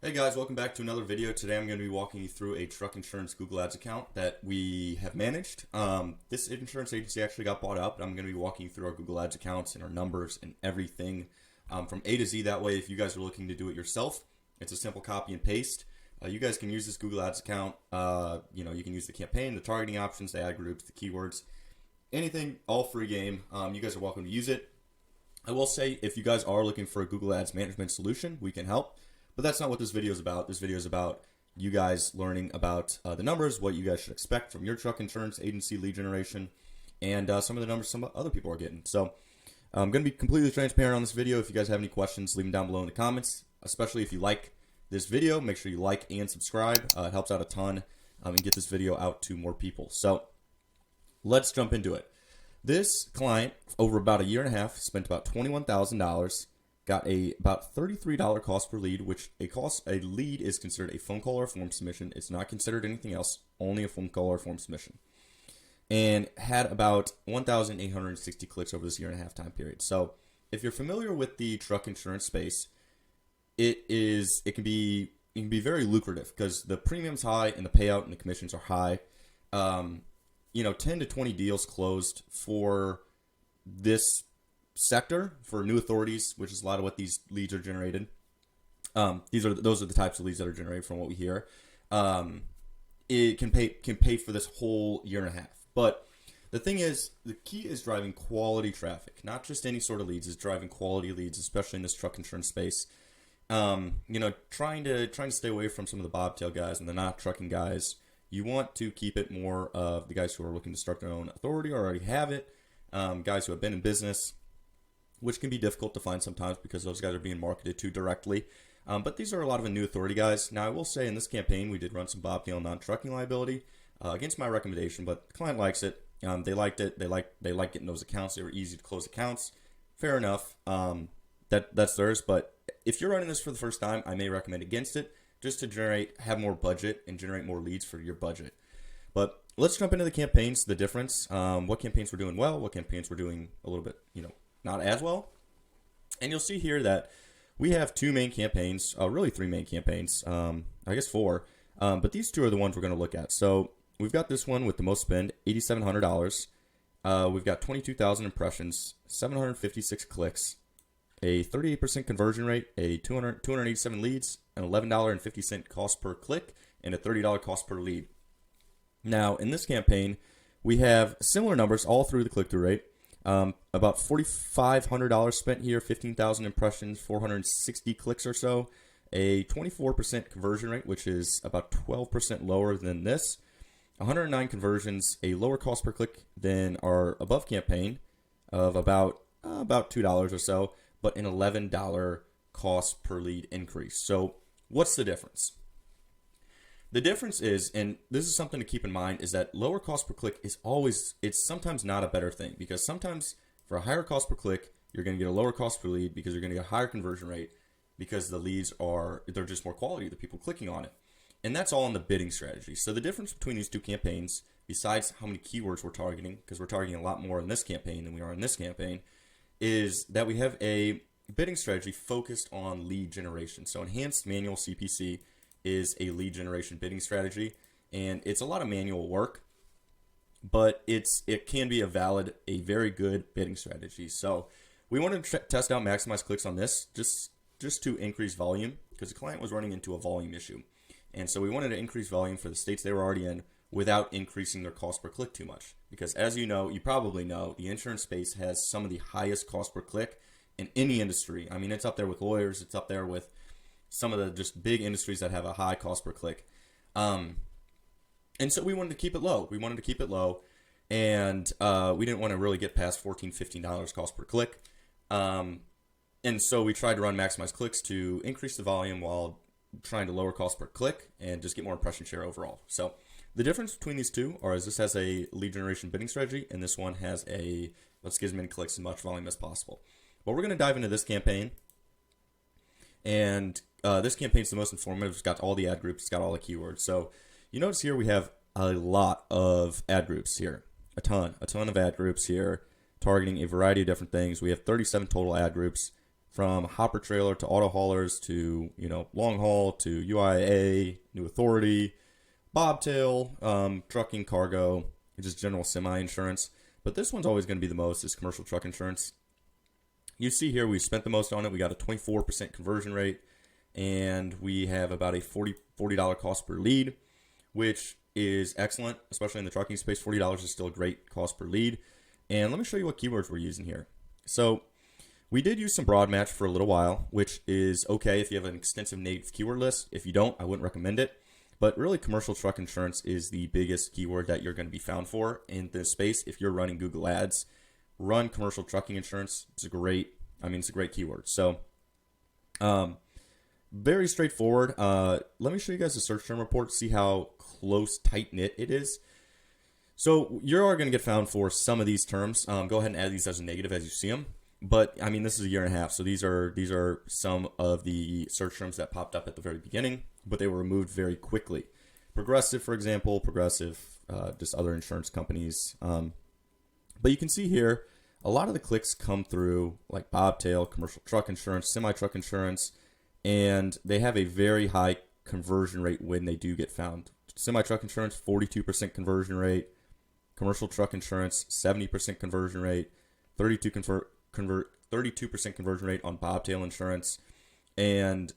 Hey guys, welcome back to another video. Today I'm going to be walking you through a truck insurance Google Ads account that we have managed. This insurance agency actually got bought up, and I'm going to be walking you through our Google Ads accounts and our numbers and everything from A to Z. That way, if you guys are looking to do it yourself, it's a simple copy and paste. You guys can use this Google Ads account. You can use the campaign, the targeting options, the ad groups, the keywords, anything, all free game. You guys are welcome to use it. I will say, if you guys are looking for a Google Ads management solution, we can help. But that's not what this video is about. This video is about you guys learning about the numbers, what you guys should expect from your truck insurance agency lead generation, and some of the numbers some other people are getting. So I'm going to be completely transparent on this video. If you guys have any questions, leave them down below in the comments. Especially if you like this video, make sure you like and subscribe. It helps out a ton and get this video out to more people. So let's jump into it. This client, over about a year and a half, spent about $21,000. Got about $33 cost per lead, which a lead is considered a phone call or a form submission. It's not considered anything else, only a phone call or form submission. And had about 1,860 clicks over this year and a half time period. So if you're familiar with the truck insurance space, it can be very lucrative because the premium's high and the payout and the commissions are high. 10 to 20 deals closed for this sector for new authorities, which is a lot of what these leads are generated. Those are the types of leads that are generated from what we hear. It can pay for this whole year and a half. But the thing is, the key is driving quality traffic, not just any sort of leads. Is driving quality leads, especially in this truck insurance space. Trying to stay away from some of the bobtail guys and the not trucking guys. You want to keep it more of the guys who are looking to start their own authority or already have it. Guys who have been in business, which can be difficult to find sometimes because those guys are being marketed to directly. But these are a lot of the new authority guys. Now, I will say in this campaign, we did run some bobtail non-trucking liability against my recommendation, but the client likes it. They liked it. They like getting those accounts. They were easy to close accounts. Fair enough. That's theirs. But if you're running this for the first time, I may recommend against it just to have more budget and generate more leads for your budget. But let's jump into the campaigns, the difference, what campaigns were doing well, what campaigns were doing a little bit, not as well. And you'll see here that we have two main campaigns, really three main campaigns, I guess four, but these two are the ones we're going to look at. So we've got this one with the most spend, $8,700. We've got 22,000 impressions, 756 clicks, a 38% conversion rate, 287 leads, an $11.50 cost per click, and a $30 cost per lead. Now, in this campaign, we have similar numbers all through the click-through rate. About $4,500 spent here, 15,000 impressions, 460 clicks or so, a 24% conversion rate, which is about 12% lower than this, 109 conversions, a lower cost per click than our above campaign of about $2 or so, but an $11 cost per lead increase. So what's the difference? The difference is, and this is something to keep in mind, is that lower cost per click it's sometimes not a better thing, because sometimes for a higher cost per click, you're going to get a lower cost per lead because you're going to get a higher conversion rate because the leads they're just more quality, the people clicking on it. And that's all in the bidding strategy. So the difference between these two campaigns, besides how many keywords we're targeting, because we're targeting a lot more in this campaign than we are in this campaign, is that we have a bidding strategy focused on lead generation. So enhanced manual CPC is a lead generation bidding strategy, and it's a lot of manual work, but it can be a very good bidding strategy. So we wanted to test out maximize clicks on this just to increase volume, because the client was running into a volume issue, and so we wanted to increase volume for the states they were already in without increasing their cost per click too much, because as you probably know, the insurance space has some of the highest cost per click in any industry. I mean, it's up there with lawyers, it's up there with some of the just big industries that have a high cost per click. And so we wanted to keep it low. And we didn't want to really get past $14, $15 cost per click. And so we tried to run maximize clicks to increase the volume while trying to lower cost per click and just get more impression share overall. So the difference between these two is this has a lead generation bidding strategy, and this one has let's get as many clicks and much volume as possible. But we're going to dive into this campaign. And this campaign is the most informative. It's got all the ad groups. It's got all the keywords. So you notice here we have a lot of ad groups here. A ton of ad groups here targeting a variety of different things. We have 37 total ad groups. from hopper trailer to auto haulers to, long haul to UIA, New Authority, bobtail, trucking, cargo, just general semi insurance. But this one's always going to be the most is commercial truck insurance. You see here we spent the most on it. We got a 24% conversion rate, and we have about a $40 cost per lead, which is excellent, especially in the trucking space. $40 is still a great cost per lead. And let me show you what keywords we're using here. So we did use some broad match for a little while, which is okay if you have an extensive native keyword list. If you don't, I wouldn't recommend it. But really, commercial truck insurance is the biggest keyword that you're going to be found for in this space. If you're running Google Ads, run commercial trucking insurance. It's a great keyword. So, very straightforward. Let me show you guys the search term report, see how close, tight-knit it is. So you are going to get found for some of these terms. Go ahead and add these as a negative as you see them. But, this is a year and a half, so these are some of the search terms that popped up at the very beginning, but they were removed very quickly. Progressive, for example, just other insurance companies. But you can see here, a lot of the clicks come through like bobtail, commercial truck insurance, semi-truck insurance, and they have a very high conversion rate when they do get found. Semi-truck insurance, 42% conversion rate. Commercial truck insurance, 70% conversion rate. 32% conversion rate on bobtail insurance. And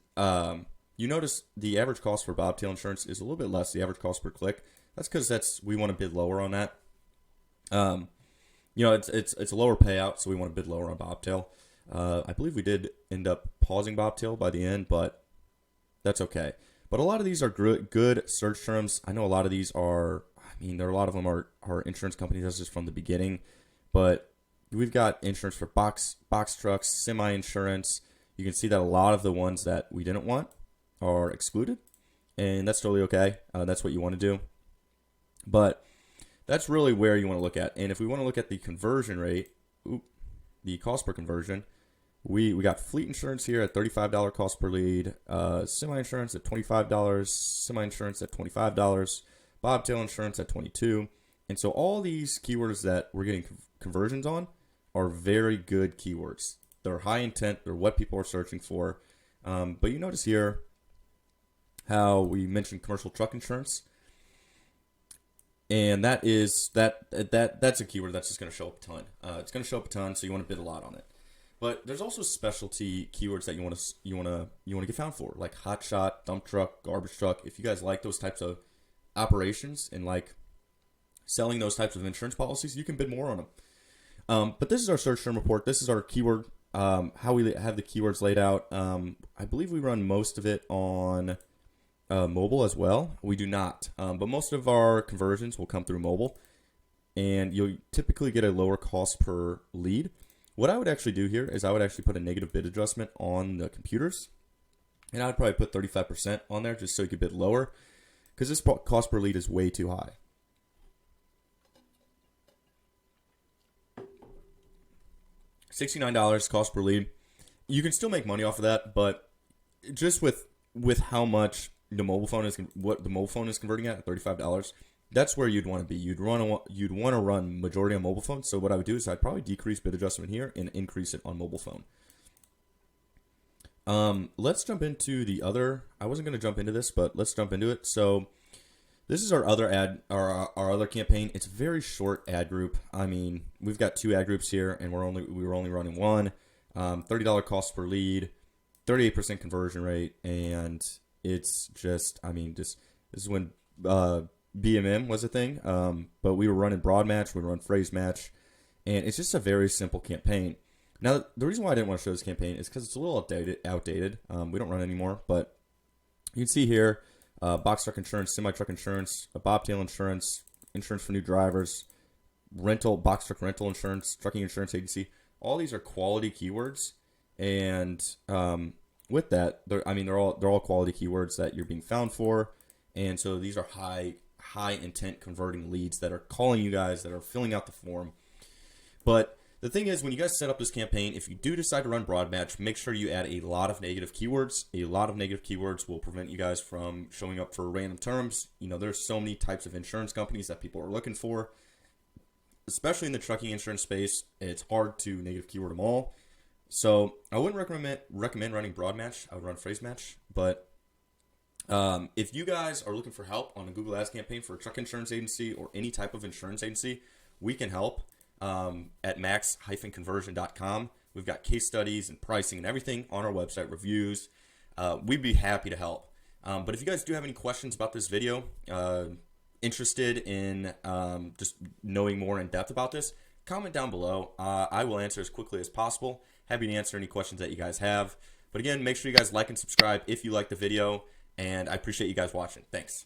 you notice the average cost for bobtail insurance is a little bit less, the average cost per click. That's because we want to bid lower on that. It's a lower payout, so we want to bid lower on bobtail. I believe we did end up pausing bobtail by the end, but that's okay. But a lot of these are good search terms. I know a lot of these are, a lot of them are insurance companies. That's just from the beginning. But we've got insurance for box trucks, semi-insurance. You can see that a lot of the ones that we didn't want are excluded, and that's totally okay. That's what you want to do. But that's really where you want to look at. And if we want to look at the conversion rate, the cost per conversion, we got fleet insurance here at $35 cost per lead, semi-insurance at $25, semi-insurance at $25, bobtail insurance at $22. And so all these keywords that we're getting conversions on are very good keywords. They're high intent. They're what people are searching for. But you notice here how we mentioned commercial truck insurance. And that's a keyword that's just going to show up a ton. It's going to show up a ton, so you want to bid a lot on it. But there's also specialty keywords that you want to get found for, like hot shot, dump truck, garbage truck. If you guys like those types of operations and like selling those types of insurance policies, you can bid more on them. But this is our search term report. This is our keyword, how we have the keywords laid out. I believe we run most of it on mobile as well. We do not, but most of our conversions will come through mobile, and you'll typically get a lower cost per lead. What I would actually do here is I would actually put a negative bid adjustment on the computers, and I would probably put 35% on there just so you could bid lower, because this cost per lead is way too high. $69 cost per lead. You can still make money off of that, but just with how much the mobile phone is converting at $35, that's where you'd want to be. You'd want to run majority on mobile phone. So what I would do is I'd probably decrease bid adjustment here and increase it on mobile phone. Let's jump into the other. I wasn't going to jump into this, but let's jump into it. So this is our other our other campaign. It's a very short ad group. We've got 2 ad groups here, and we were only running one. $30 cost per lead, 38% conversion rate, and it's just, this is when BMM was a thing, but we were running broad match, we were running phrase match, and it's just a very simple campaign. Now, the reason why I didn't want to show this campaign is because it's a little outdated. We don't run anymore, but you can see here, box truck insurance, semi-truck insurance, bobtail insurance, insurance for new drivers, box truck rental insurance, trucking insurance agency. All these are quality keywords, and with that, they're all quality keywords that you're being found for, and so these are high intent converting leads that are calling you guys, that are filling out the form. But the thing is, when you guys set up this campaign, if you do decide to run broad match, make sure you add a lot of negative keywords. A lot of negative keywords will prevent you guys from showing up for random terms. There's so many types of insurance companies that people are looking for, especially in the trucking insurance space. It's hard to negative keyword them all. So I wouldn't recommend running broad match. I would run phrase match. But if you guys are looking for help on a Google Ads campaign for a truck insurance agency or any type of insurance agency, we can help at max-conversion.com. We've got case studies and pricing and everything on our website, reviews. We'd be happy to help. But if you guys do have any questions about this video, interested in just knowing more in depth about this, comment down below. I will answer as quickly as possible. Happy to answer any questions that you guys have. But again, make sure you guys like and subscribe if you like the video. And I appreciate you guys watching. Thanks.